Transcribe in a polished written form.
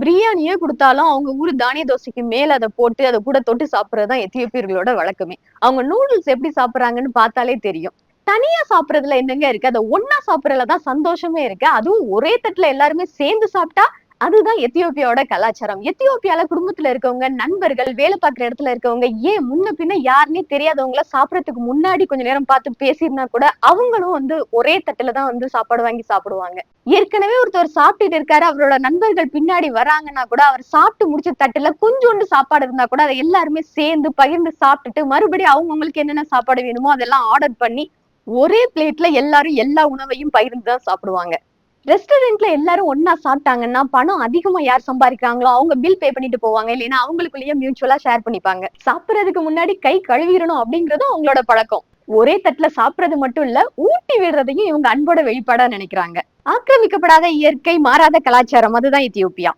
பிரியாணியே குடுத்தாலும் அவங்க ஊரு தானிய தோசைக்கு மேல அத போட்டு அத கூட தொட்டு சாப்பிடுறது தான் எத்தியோப்பியர்களோட வழக்கமே. அவங்க நூடுல்ஸ் எப்படி சாப்பிடுறாங்கன்னு பார்த்தாலே தெரியும். தனியா சாப்பிடுறதுல என்னங்க இருக்கு? அத ஒண்ணா சாப்பிடுறதுல தான் சந்தோஷமே இருக்கு. அதுவும் ஒரே தட்டுல எல்லாருமே சேர்ந்து சாப்பிட்டா அதுதான் எத்தியோப்பியாவோட கலாச்சாரம். எத்தியோப்பியால குடும்பத்துல இருக்கவங்க, நண்பர்கள், வேலை பார்க்குற இடத்துல இருக்கவங்க, ஏன் முன்ன பின்ன யாருன்னே தெரியாதவங்கள சாப்பிடறதுக்கு முன்னாடி கொஞ்ச நேரம் பார்த்து பேசியிருந்தா கூட, அவங்களும் ஒரே தட்டுல தான் சாப்பாடு வாங்கி சாப்பிடுவாங்க. ஏற்கனவே ஒருத்தர் சாப்பிட்டுட்டு இருக்காரு, அவரோட நண்பர்கள் பின்னாடி வராங்கன்னா கூட, அவர் சாப்பிட்டு முடிச்ச தட்டுல கொஞ்சோண்டு சாப்பாடு இருந்தா கூட, அத எல்லாருமே சேர்ந்து பகிர்ந்து சாப்பிட்டுட்டு, மறுபடியும் அவங்கவங்களுக்கு என்னென்ன சாப்பாடு வேணுமோ அதெல்லாம் ஆர்டர் பண்ணி, ஒரே பிளேட்ல எல்லாரும் எல்லா உணவையும் பகிர்ந்து தான் சாப்பிடுவாங்க. ரெஸ்டாரண்ட்ல எல்லாரும் ஒண்ணா சாப்பிட்டாங்கன்னா, பணம் அதிகமா யார் சம்பாதிக்கிறாங்களோ, அவங்க பில் பே பண்ணிட்டு போவாங்க. இல்லைன்னா அவங்களுக்குள்ளேயே மியூச்சுவலா ஷேர் பண்ணிப்பாங்க. சாப்பிடுறதுக்கு முன்னாடி கை கழுவிறணும் அப்படிங்கிறதும் அவங்களோட பழக்கம். ஒரே தட்டுல சாப்பிடுறது மட்டும் இல்ல, ஊட்டி விடுறதையும் இவங்க அன்போட வெளிப்பாடா நினைக்கிறாங்க. ஆக்கிரமிக்கப்படாத இயற்கை, மாறாத கலாச்சாரம் அதுதான் எத்தியோப்பியா.